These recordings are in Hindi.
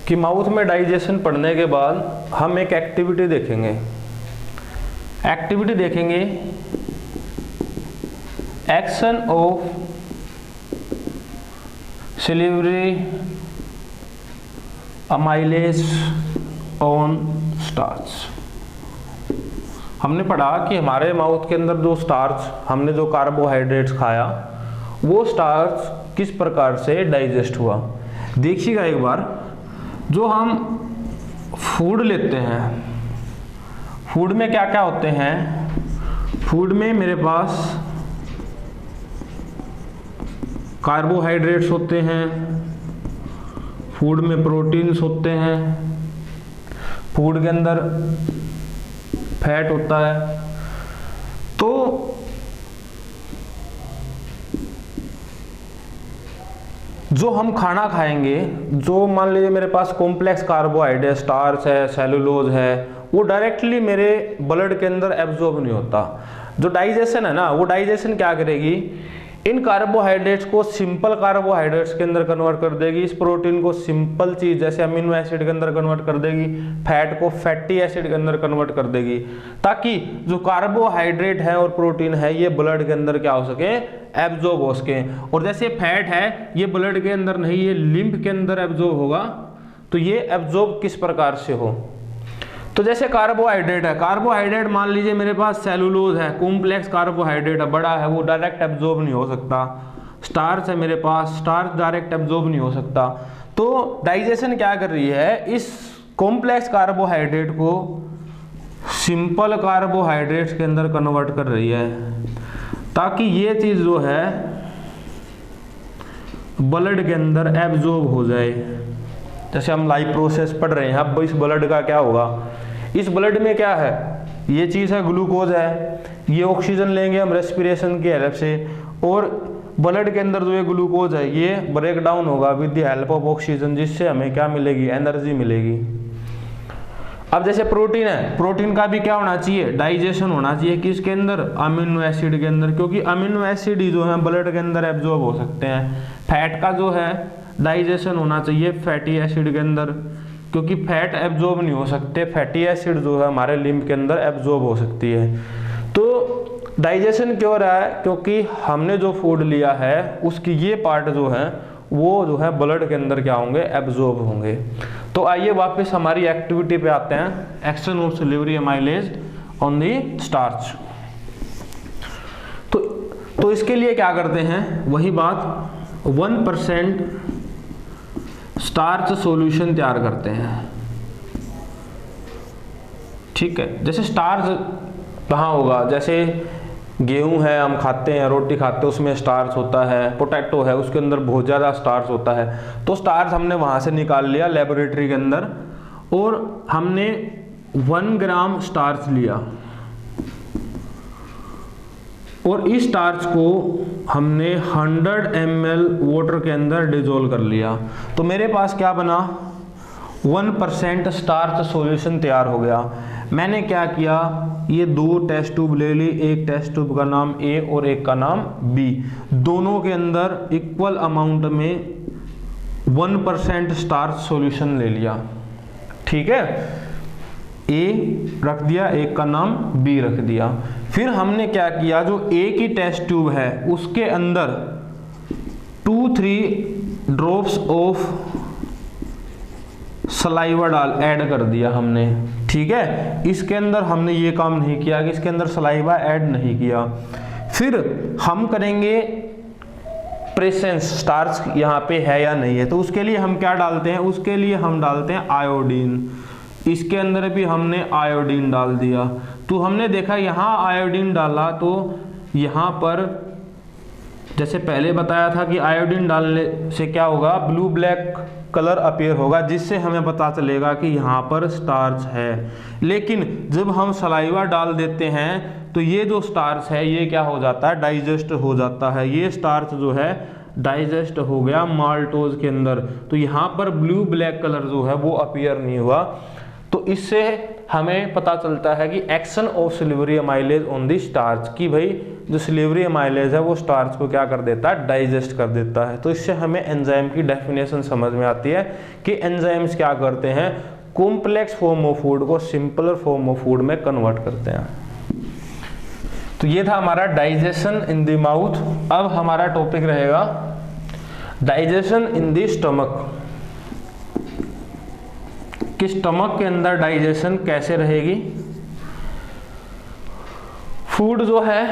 कि माउथ में डाइजेशन पढ़ने के बाद हम एक एक्टिविटी देखेंगे। एक्टिविटी देखेंगे action of salivary amylase on starch. हमने पढ़ा कि हमारे माउथ के अंदर जो स्टार्च, हमने जो कार्बोहाइड्रेट्स खाया, वो स्टार्च किस प्रकार से डाइजेस्ट हुआ। देखिएगा एक बार, जो हम फूड लेते हैं, फूड में क्या क्या होते हैं। फूड में मेरे पास कार्बोहाइड्रेट्स होते हैं, फूड में प्रोटीन्स होते हैं, फूड के अंदर फैट होता है। तो जो हम खाना खाएंगे, जो मान लीजिए मेरे पास कॉम्प्लेक्स कार्बोहाइड्रेट, स्टार्च है, सेलुलोज है, वो डायरेक्टली मेरे ब्लड के अंदर एब्जॉर्ब नहीं होता। जो डाइजेशन है ना, वो डाइजेशन क्या करेगी, इन कार्बोहाइड्रेट्स को सिंपल कार्बोहाइड्रेट्स के अंदर कन्वर्ट कर देगी, इस प्रोटीन को सिंपल चीज जैसे अमीनो एसिड के अंदर कन्वर्ट कर देगी, फैट को फैटी एसिड के अंदर कन्वर्ट कर देगी, ताकि जो कार्बोहाइड्रेट है और प्रोटीन है ये ब्लड के अंदर क्या हो सके, एब्जॉर्ब हो सके। और जैसे फैट है ये ब्लड के अंदर नहीं, ये लिम्फ के अंदर एब्जॉर्ब होगा। तो ये एब्जॉर्ब किस प्रकार से हो, तो जैसे कार्बोहाइड्रेट है, कार्बोहाइड्रेट मान लीजिए मेरे पास सेलुलोज है, कॉम्प्लेक्स कार्बोहाइड्रेट है, बड़ा है, वो डायरेक्ट एब्जॉर्ब नहीं हो सकता। स्टार्च है मेरे पास, स्टार्च डायरेक्ट एब्जॉर्ब नहीं हो सकता। तो डाइजेशन क्या कर रही है, इस कॉम्प्लेक्स कार्बोहाइड्रेट को सिंपल कार्बोहाइड्रेट्स के अंदर कन्वर्ट कर रही है, ताकि ये चीज जो है ब्लड के अंदर एब्जॉर्ब हो जाए। जैसे हम लाइफ प्रोसेस पढ़ रहे हैं, अब इस ब्लड का क्या होगा, इस ब्लड में क्या है, ये चीज़ है ग्लूकोज है, ये ऑक्सीजन लेंगे हम रेस्पिरेशन की हेल्प से, और ब्लड के अंदर जो ये ग्लूकोज है ये ब्रेक डाउन होगा with the help of oxygen, जिससे हमें क्या मिलेगी, एनर्जी मिलेगी। अब जैसे प्रोटीन है, प्रोटीन का भी क्या होना चाहिए, डाइजेशन होना चाहिए, किसके अंदर, अमीनो एसिड के अंदर, क्योंकि अमीनो एसिड ही जो है ब्लड के अंदर एब्जॉर्ब हो सकते हैं। फैट का जो है डाइजेशन होना चाहिए फैटी एसिड के अंदर, क्योंकि फैट एब्जॉर्ब नहीं हो सकते, फैटी एसिड जो है हमारे लिम्फ के अंदर एब्जॉर्ब हो सकती है। तो डाइजेशन क्यों रहा है, क्योंकि हमने जो फूड लिया है उसकी ये पार्ट जो है वो जो है ब्लड के अंदर क्या होंगे, एब्जॉर्ब होंगे। तो आइए वापस हमारी एक्टिविटी पे आते हैं, action of salivary amylase on the starch. तो इसके लिए क्या करते हैं, वही बात, 1% स्टार्च सॉल्यूशन तैयार करते हैं। ठीक है, जैसे स्टार्च कहाँ होगा, जैसे गेहूं है हम खाते हैं, रोटी खाते हैं, उसमें स्टार्च होता है, पोटैटो है उसके अंदर बहुत ज़्यादा स्टार्च होता है। तो स्टार्च हमने वहाँ से निकाल लिया लेबोरेटरी के अंदर, और हमने 1 ग्राम स्टार्च लिया, और इस स्टार्च को हमने 100 ml वाटर के अंदर डिजोल्व कर लिया। तो मेरे पास क्या बना, 1% स्टार्च सॉल्यूशन तैयार हो गया। मैंने क्या किया, ये 2 टेस्ट ट्यूब ले ली, एक टेस्ट ट्यूब का नाम ए और एक का नाम बी, दोनों के अंदर इक्वल अमाउंट में 1% स्टार्च सॉल्यूशन ले लिया। ठीक है, ए रख दिया, एक का नाम बी रख दिया। फिर हमने क्या किया, जो ए की टेस्ट ट्यूब है उसके अंदर 2-3 ड्रॉप्स ऑफ सलाइवा ऐड कर दिया हमने। ठीक है, इसके अंदर हमने ये काम नहीं किया कि इसके अंदर सलाइवा ऐड नहीं किया। फिर हम करेंगे प्रेसेंस, स्टार्च यहाँ पे है या नहीं है, तो उसके लिए हम क्या डालते हैं, उसके लिए हम डालते हैं आयोडीन। इसके अंदर भी हमने आयोडीन डाल दिया। तो हमने देखा यहाँ आयोडीन डाला तो यहाँ पर जैसे पहले बताया था कि आयोडीन डालने से क्या होगा, ब्लू ब्लैक कलर अपीयर होगा, जिससे हमें पता चलेगा कि यहाँ पर स्टार्च है। लेकिन जब हम सलाइवा डाल देते हैं तो ये जो स्टार्च है ये क्या हो जाता है, डाइजेस्ट हो जाता है। ये स्टार्च जो है डाइजेस्ट हो गया माल्टोज के अंदर, तो यहाँ पर ब्लू ब्लैक कलर जो है वो अपीयर नहीं हुआ। तो इससे हमें पता चलता है कि action of silvery amylase on the starch, कि भाई जो सिल्वरी अमाइलेज है वो स्टार्च को क्या कर देता है, डाइजेस्ट कर देता है। तो इससे हमें एंजाइम की डेफिनेशन समझ में आती है कि एंजाइम्स क्या करते हैं, कॉम्प्लेक्स फॉर्म ऑफ फूड को सिंपलर फॉर्म ऑफ फूड में कन्वर्ट करते हैं। तो ये था हमारा डाइजेशन इन द माउथ। अब हमारा टॉपिक रहेगा डाइजेशन इन द स्टमक, कि स्टमक के अंदर डाइजेशन कैसे रहेगी। फूड जो है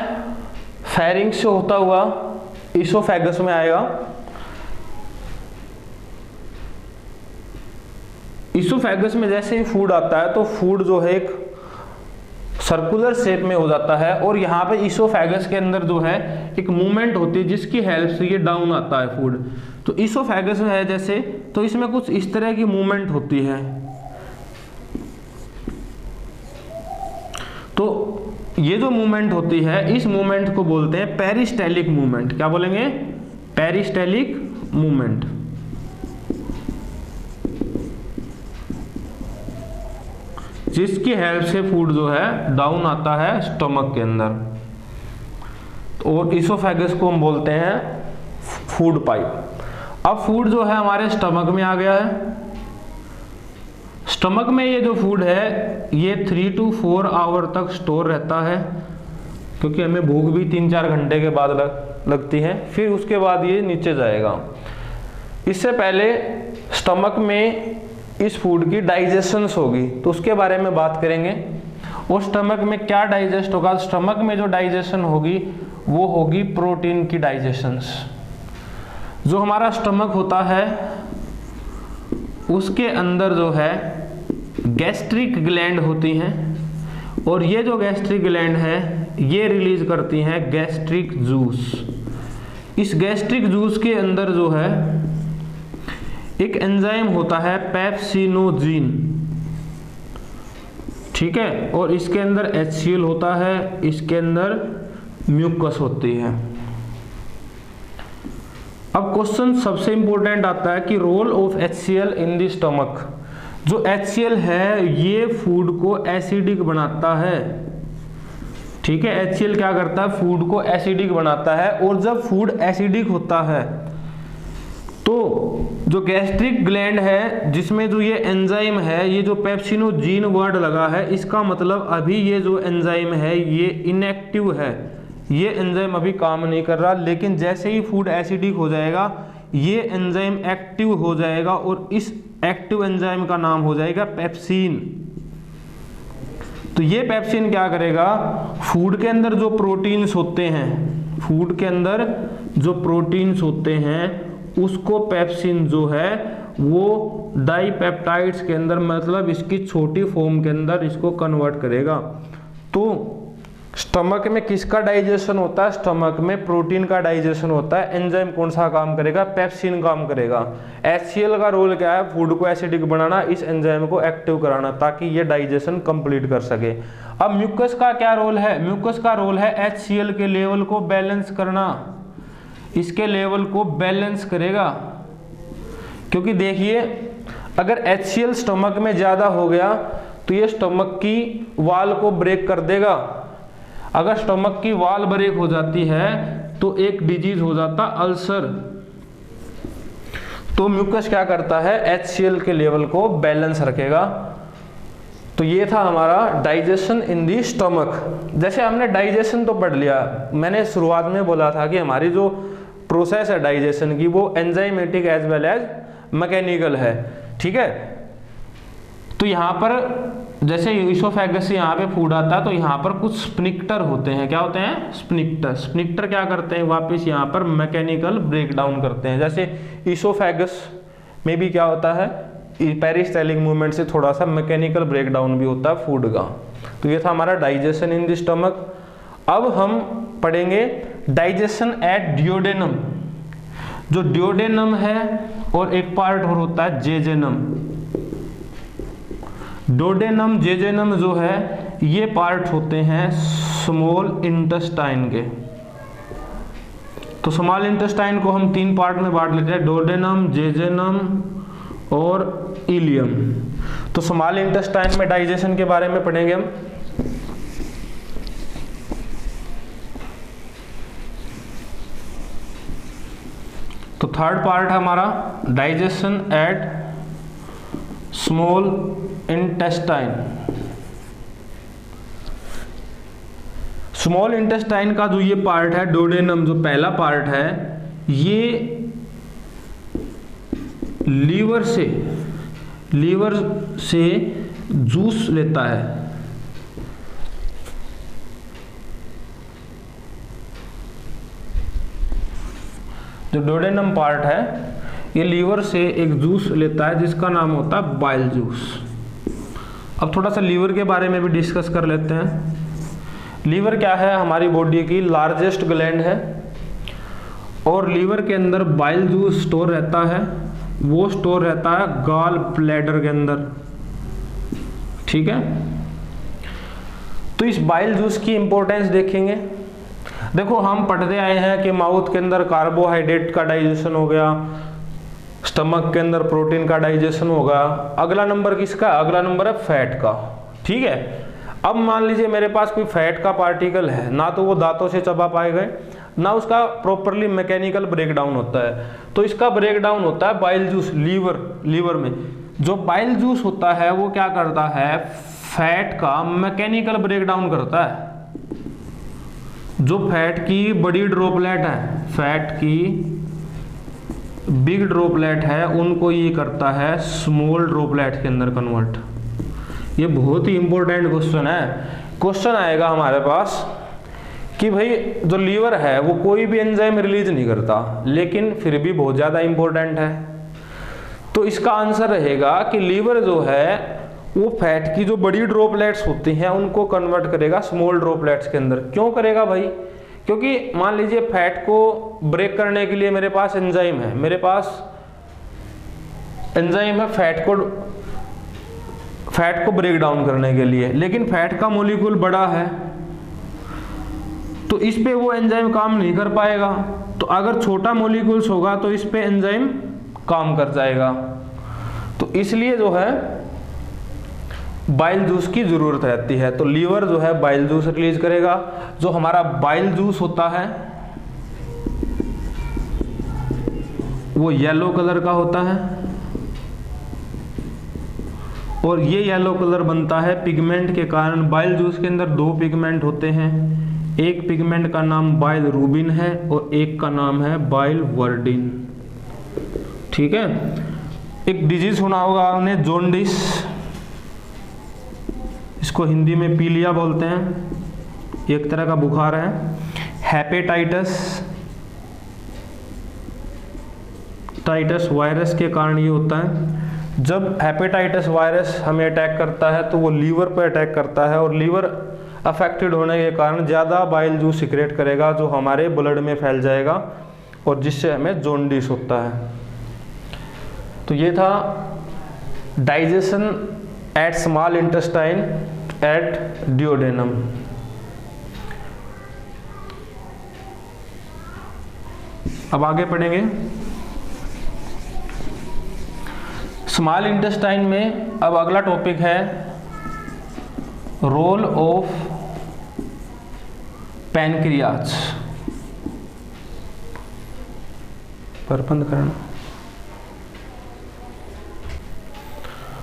फेरिंग्स से होता हुआ इसोफेगस में आएगा। इसोफेगस में जैसे ही फूड आता है तो फूड जो है एक सर्कुलर शेप में हो जाता है, और यहाँ पे इसोफेगस के अंदर जो है एक मूवमेंट होती है जिसकी हेल्प से ये डाउन आता है फूड। तो इसोफेगस है जैसे, तो इसमें कुछ इस तरह की मूवमेंट होती है। तो ये जो मूवमेंट होती है, इस मूवमेंट को बोलते हैं पेरिस्टेलिक मूवमेंट। क्या बोलेंगे, पेरिस्टेलिक मूवमेंट। जिसकी हेल्प से फूड जो है डाउन आता है स्टमक के अंदर, और इसोफेगस को हम बोलते हैं फूड पाइप। अब फूड जो है हमारे स्टमक में आ गया है। स्टमक में ये जो फूड है ये 3 to 4 आवर तक स्टोर रहता है, क्योंकि हमें भूख भी 3-4 घंटे के बाद लगती है। फिर उसके बाद ये नीचे जाएगा। इससे पहले स्टमक में इस फूड की डाइजेशन होगी, तो उसके बारे में बात करेंगे। और स्टमक में क्या डाइजेस्ट होगा, स्टमक में जो डाइजेशन होगी वो होगी प्रोटीन की डाइजेशन। जो हमारा स्टमक होता है उसके अंदर जो है गैस्ट्रिक ग्लैंड होती हैं, और ये जो गैस्ट्रिक ग्लैंड है ये रिलीज करती हैं गैस्ट्रिक जूस। इस गैस्ट्रिक जूस के अंदर जो है एक एंजाइम होता है पेप्सिनोजीन, ठीक है, और इसके अंदर HCl होता है, इसके अंदर म्यूकस होती है। अब क्वेश्चन सबसे इंपॉर्टेंट आता है कि role of HCl in the stomach. जो HCl है ये फूड को एसिडिक बनाता है, ठीक है। HCl क्या करता है, फूड को एसिडिक बनाता है, और जब फूड एसिडिक होता है तो जो गैस्ट्रिक ग्लैंड है जिसमें जो ये एंजाइम है, ये जो पेप्सिनोजीन वर्ड लगा है, इसका मतलब अभी ये जो एंजाइम है ये इनएक्टिव है, ये एंजाइम अभी काम नहीं कर रहा। लेकिन जैसे ही फूड एसिडिक हो जाएगा ये एंजाइम एक्टिव हो जाएगा, और इस एक्टिव एंजाइम का नाम हो जाएगा पेप्सिन। तो ये पेप्सिन क्या करेगा, फूड के अंदर जो प्रोटीन्स होते हैं, फूड के अंदर जो प्रोटीन्स होते हैं उसको पेप्सिन जो है वो डाइपेप्टाइड्स के अंदर, मतलब इसकी छोटी फॉर्म के अंदर इसको कन्वर्ट करेगा। तो स्टमक में किसका डाइजेशन होता है, स्टमक में प्रोटीन का डाइजेशन होता है। एंजाइम कौन सा काम करेगा, पेप्सिन काम करेगा। HCl का रोल क्या है, फूड को एसिडिक बनाना, इस एंजाइम को एक्टिव कराना, ताकि ये डाइजेशन कंप्लीट कर सके। अब म्यूकस का क्या रोल है, म्यूकस का रोल है HCl के लेवल को बैलेंस करना, इसके लेवल को बैलेंस करेगा। क्योंकि देखिए अगर HCl स्टमक में ज्यादा हो गया तो ये स्टमक की वॉल को ब्रेक कर देगा। अगर स्टमक की वॉल ब्रेक हो जाती है तो एक डिजीज हो जाता अल्सर। तो म्यूकस क्या करता है, HCl के लेवल को बैलेंस रखेगा। तो ये था हमारा डाइजेशन इन दी स्टमक। जैसे हमने डाइजेशन तो पढ़ लिया, मैंने शुरुआत में बोला था कि हमारी जो प्रोसेस है डाइजेशन की वो enzymatic as well as mechanical है, ठीक है। तो यहाँ पर जैसे इसोफेगस से यहाँ पे फूड आता है तो यहाँ पर कुछ स्फिंक्टर होते हैं। क्या होते हैं, स्फिंक्टर। स्फिंक्टर क्या करते हैं, वापस यहाँ पर मैकेनिकल ब्रेक डाउन करते हैं। जैसे इसोफेगस में भी क्या होता है, पेरिस्टेलिक मूवमेंट से थोड़ा सा मैकेनिकल ब्रेकडाउन भी होता है फूड का। तो ये था हमारा डाइजेशन इन द स्टमक। अब हम पढ़ेंगे डाइजेशन एट डियोडेनम। जो डियोडेनम है और एक पार्ट और होता है जेजेनम। डियोडेनम जेजेनम जो है ये पार्ट होते हैं स्मॉल इंटेस्टाइन के। तो स्मॉल इंटेस्टाइन को हम 3 पार्ट में बांट लेते हैं, डियोडेनम, जेजेनम और इलियम। तो स्मॉल इंटेस्टाइन में डाइजेशन के बारे में पढ़ेंगे हम। तो थर्ड पार्ट है हमारा digestion at small intestine. Small intestine का जो ये पार्ट है डोडेनम, जो पहला पार्ट है, ये लीवर से जूस लेता है। जो डोडेनम पार्ट है ये लीवर से एक जूस लेता है जिसका नाम होता है बाइल जूस। अब थोड़ा सा लीवर के बारे में भी डिस्कस कर लेते हैं। लीवर क्या है? हमारी बॉडी की लार्जेस्ट ग्लैंड है और लीवर के अंदर बाइल जूस स्टोर रहता है। वो स्टोर रहता है गॉल ब्लैडर के अंदर, ठीक है। तो इस बाइल जूस की इंपॉर्टेंस देखेंगे। देखो हम पढ़ते आए हैं कि माउथ के अंदर कार्बोहाइड्रेट का डाइजेशन हो गया, स्टमक के अंदर प्रोटीन का डाइजेशन होगा। अगला नंबर किसका? अगला नंबर है फैट का, ठीक है। अब मान लीजिए मेरे पास कोई फैट का पार्टिकल है, ना तो वो दांतों से चबा पाएगा, ना उसका प्रॉपरली मैकेनिकल ब्रेकडाउन होता है। तो इसका ब्रेकडाउन होता है बाइल जूस लीवर में। जो बाइल जूस होता है वो क्या करता है? फैट का मैकेनिकल ब्रेकडाउन करता है। जो फैट की बड़ी ड्रॉपलेट है, फैट की बिग ड्रॉपलेट है, उनको ये करता है स्मॉल ड्रॉपलेट के अंदर कन्वर्ट। ये बहुत ही इंपॉर्टेंट क्वेश्चन है। क्वेश्चन आएगा हमारे पास कि भाई जो लीवर है वो कोई भी एंजाइम रिलीज नहीं करता, लेकिन फिर भी बहुत ज़्यादा इंपॉर्टेंट है। तो इसका आंसर रहेगा कि लीवर जो है वो फैट की जो बड़ी ड्रॉपलेट्स होती हैं उनको कन्वर्ट करेगा स्मॉल ड्रॉपलेट्स के अंदर। क्यों करेगा भाई? क्योंकि मान लीजिए फैट को ब्रेक करने के लिए मेरे पास एंजाइम है, फैट को ब्रेक डाउन करने के लिए, लेकिन फैट का मॉलिक्यूल बड़ा है तो इस पे वो एंजाइम काम नहीं कर पाएगा। तो अगर छोटा मॉलिक्यूल्स होगा तो इस पे एंजाइम काम कर जाएगा। तो इसलिए जो है बाइल जूस की जरूरत रहती है। तो लीवर जो है बाइल जूस रिलीज करेगा। जो हमारा बाइल जूस होता है वो येलो कलर का होता है और ये येलो कलर बनता है पिगमेंट के कारण। बाइल जूस के अंदर दो पिगमेंट होते हैं, एक पिगमेंट का नाम बाइल रूबिन है और एक का नाम है बाइल वर्डिन, ठीक है। एक डिजीज सुना होगा आपने, जॉन्डिस, इसको हिंदी में पीलिया बोलते हैं, एक तरह का बुखार है। हेपेटाइटिस वायरस के कारण ये होता है। जब हेपेटाइटिस वायरस हमें अटैक करता है तो वो लीवर पर अटैक करता है और लीवर अफेक्टेड होने के कारण ज़्यादा बाइल जूस सिक्रेट करेगा जो हमारे ब्लड में फैल जाएगा और जिससे हमें जॉन्डिस होता है। तो ये था digestion at small intestine at duodenum. अब आगे पढ़ेंगे स्मॉल इंटेस्टाइन में। अब अगला टॉपिक है रोल ऑफ पैनक्रियाज। पर बंद करना।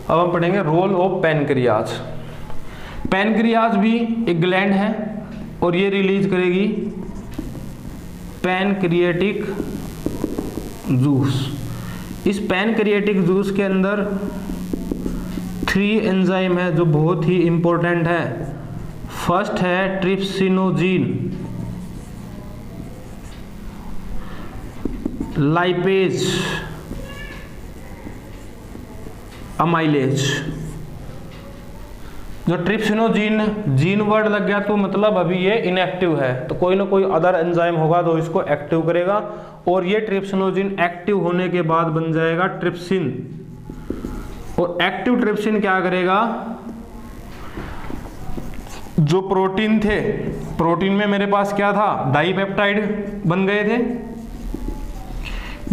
अब हम पढ़ेंगे रोल ऑफ पैनक्रियाज। पैनक्रियाज भी एक ग्लैंड है और ये रिलीज करेगी पैनक्रिएटिक जूस। इस पैनक्रिएटिक जूस के अंदर 3 एंजाइम है जो बहुत ही इंपॉर्टेंट है। फर्स्ट है ट्रिप्सिनोजीन, लाइपेज, अमाइलेज। जो ट्रिप्सिनोजीन जीन वर्ड लग गया तो मतलब अभी ये इनएक्टिव है, तो कोई ना कोई अदर एंजाइम होगा तो इसको एक्टिव करेगा और ये ट्रिप्सिनोजीन एक्टिव होने के बाद बन जाएगा ट्रिप्सिन। और एक्टिव ट्रिप्सिन क्या करेगा? जो प्रोटीन थे, प्रोटीन में मेरे पास क्या था? डाइपेप्टाइड बन गए थे।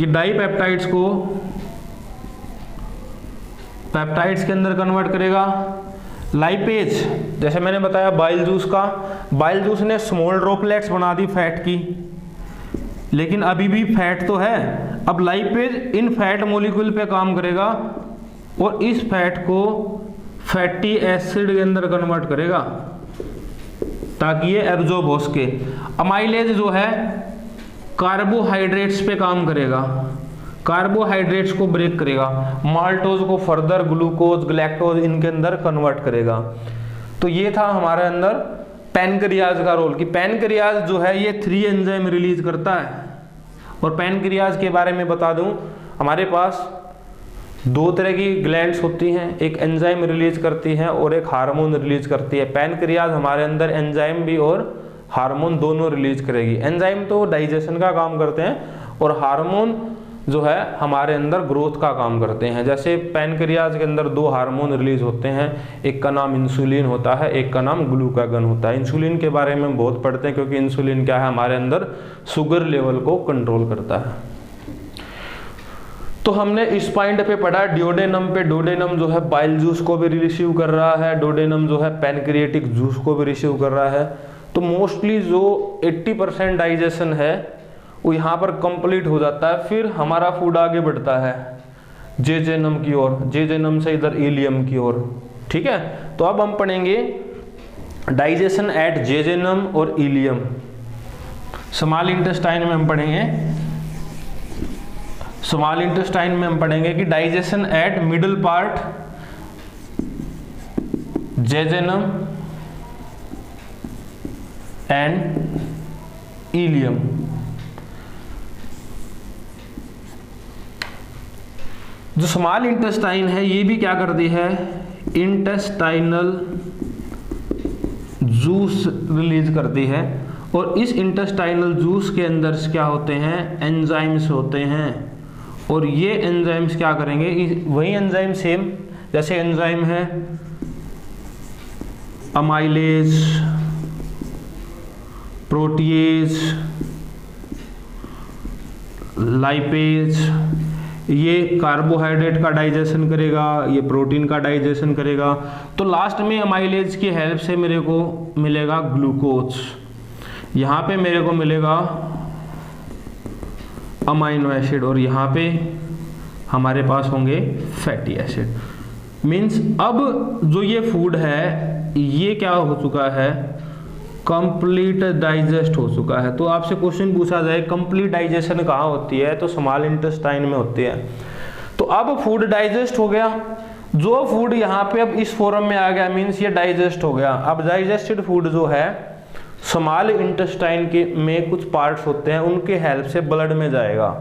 ये डाइपेप्टाइड्स को पेप्टाइड्स के अंदर कन्वर्ट करेगा। लाइपेज, जैसे मैंने बताया बाइल जूस का, बाइल जूस ने स्मॉल ड्रॉपलेट्स बना दी फैट की, लेकिन अभी भी फैट तो है। अब लाइपेज इन फैट मॉलिक्यूल पे काम करेगा और इस फैट को फैटी एसिड के अंदर कन्वर्ट करेगा ताकि ये एब्जॉर्ब हो सके। अमाइलेज जो है कार्बोहाइड्रेट्स पे काम करेगा, कार्बोहाइड्रेट्स को ब्रेक करेगा, माल्टोज को फर्दर ग्लूकोज ग्लैक्टोज इनके अंदर कन्वर्ट करेगा। तो ये था हमारे अंदर पैनक्रियाज का रोल, कि पैनक्रियाज जो है ये 3 एंजाइम रिलीज करता है। और पैनक्रियाज के बारे में बता दूं, हमारे पास 2 तरह की ग्लैंड्स होती हैं, एक एंजाइम रिलीज करती है और एक हार्मोन रिलीज करती है। पैनक्रियाज हमारे अंदर एंजाइम भी और हार्मोन दोनों रिलीज करेगी। एंजाइम तो डाइजेशन का काम करते हैं और हार्मोन जो है हमारे अंदर ग्रोथ का काम करते हैं। जैसे पैनक्रियाज के अंदर 2 हार्मोन रिलीज होते हैं, एक का नाम इंसुलिन होता है, एक का नाम ग्लूकागन होता है। इंसुलिन के बारे में बहुत पढ़ते हैं क्योंकि इंसुलिन क्या है, हमारे अंदर शुगर लेवल को कंट्रोल करता है। तो हमने इस पॉइंट पे पढ़ा ड्यूडेनम पे, डोडेनम जो है बाइल जूस को भी रिसीव कर रहा है, डोडेनम जो है पैनक्रिएटिक जूस को भी रिसीव कर रहा है। तो मोस्टली जो 80% डाइजेशन है वो यहाँ पर कंप्लीट हो जाता है। फिर हमारा फूड आगे बढ़ता है जेजेनम की ओर, जेजेनम से इधर इलियम की ओर। ठीक है, तो अब हम पढ़ेंगे डाइजेशन एट जेजेनम और इलियम। स्मॉल इंटेस्टाइन में हम पढ़ेंगे, स्मॉल इंटेस्टाइन में हम पढ़ेंगे कि digestion eight middle part jejunum and ileum. जो स्मॉल इंटेस्टाइन है ये भी क्या करती है, इंटेस्टाइनल जूस रिलीज करती है। और इस इंटेस्टाइनल जूस के अंदर क्या होते हैं, एंजाइम्स होते हैं। और ये एंजाइम्स क्या करेंगे, वही एंजाइम सेम जैसे एंजाइम है अमाइलेज, प्रोटीएज, लाइपेज, ये कार्बोहाइड्रेट का डाइजेशन करेगा, ये प्रोटीन का डाइजेशन करेगा। तो लास्ट में अमाइलेज की हेल्प से मेरे को मिलेगा ग्लूकोज, यहाँ पे मेरे को मिलेगा अमाइनो एसिड और यहाँ पे हमारे पास होंगे फैटी एसिड। मीन्स अब जो ये फूड है ये क्या हो चुका है, कंप्लीट डाइजेस्ट हो चुका है। तो आपसे क्वेश्चन पूछा जाए कंप्लीट डाइजेशन कहाँ होती है, तो स्मॉल इंटेस्टाइन में होती है। तो अब फूड डाइजेस्ट हो गया, जो फूड यहाँ पे अब इस फॉर्म में आ गया मीन्स ये डाइजेस्ट हो गया। अब डाइजेस्टेड फूड जो है स्मॉल इंटेस्टाइन के में कुछ पार्ट्स होते हैं उनके हेल्प से ब्लड में जाएगा।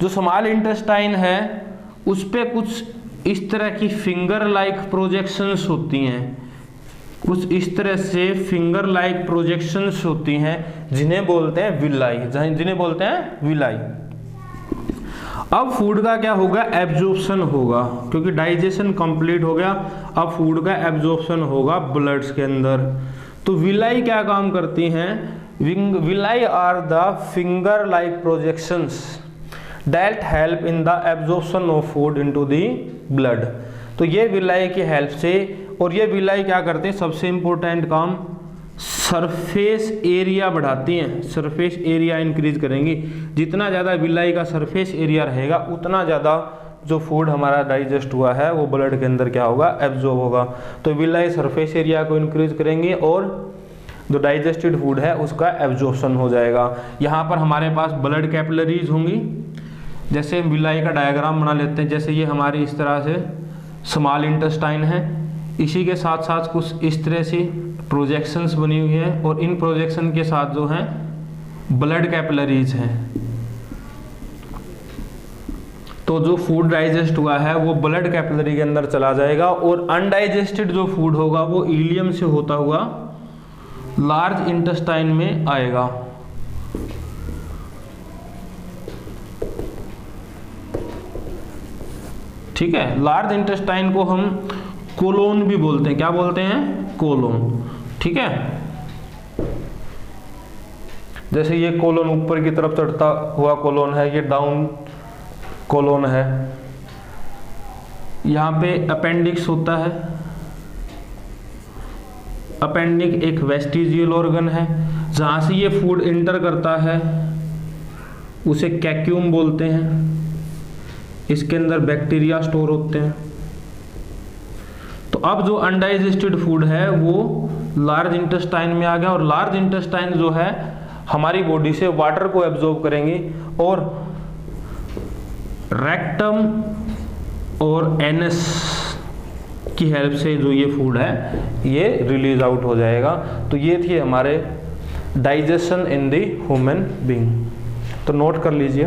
जो स्मॉल इंटेस्टाइन है उस पे कुछ इस तरह की फिंगर लाइक प्रोजेक्शंस होती हैं, कुछ इस तरह से फिंगर लाइक प्रोजेक्शंस होती हैं जिन्हें बोलते हैं विलाई, जिन्हें बोलते हैं विलाई। अब फूड का क्या होगा, एब्जॉर्प्शन होगा, क्योंकि डाइजेशन कंप्लीट हो गया। अब फूड का एब्जॉर्प्शन होगा ब्लड्स के अंदर। तो विलाई क्या काम करती हैं, villi are the finger like projections that help in the absorption of food into the blood. तो ये विलाई की हेल्प से, और ये विलाई क्या करते हैं, सबसे इंपॉर्टेंट काम सरफेस एरिया बढ़ाती हैं, सरफेस एरिया इंक्रीज करेंगी। जितना ज़्यादा विलाई का सरफेस एरिया रहेगा उतना ज़्यादा जो फूड हमारा डाइजेस्ट हुआ है वो ब्लड के अंदर क्या होगा, एब्जॉर्ब होगा। तो विलाई सरफेस एरिया को इंक्रीज करेंगे और जो डाइजेस्टेड फूड है उसका एब्जॉर्प्शन हो जाएगा। यहाँ पर हमारे पास ब्लड कैपिलरीज होंगी, जैसे विलाई का डायग्राम बना लेते हैं। जैसे ये हमारी इस तरह से स्मॉल इंटेस्टाइन है, इसी के साथ साथ कुछ इस तरह से प्रोजेक्शंस बनी हुई है और इन प्रोजेक्शन के साथ जो है ब्लड कैपिलरीज हैं। तो जो फूड डाइजेस्ट हुआ है वो ब्लड कैपिलरी के अंदर चला जाएगा और अनडाइजेस्टेड जो फूड होगा वो इलियम से होता हुआ लार्ज इंटेस्टाइन में आएगा। ठीक है, लार्ज इंटेस्टाइन को हम कोलोन भी बोलते हैं, क्या बोलते हैं, कोलोन। ठीक है, जैसे ये कोलोन ऊपर की तरफ चढ़ता हुआ कोलोन है, ये डाउन कोलोन है। यहाँ पे अपेंडिक्स होता है। अपेंडिक एक वेस्टिजियल ऑर्गन है, जहाँ से ये फूड इंटर करता है उसे कैक्यूम बोलते हैं। इसके अंदर बैक्टीरिया स्टोर होते हैं। तो अब जो अनडाइजेस्टेड फूड है वो लार्ज इंटेस्टाइन में आ गया, और लार्ज इंटेस्टाइन जो है हमारी बॉडी से वाटर को एब्जॉर्ब करेंगी, और रेक्टम और एनस की हेल्प से जो ये फूड है ये रिलीज आउट हो जाएगा। तो ये थी हमारे digestion in the human being. तो नोट कर लीजिए।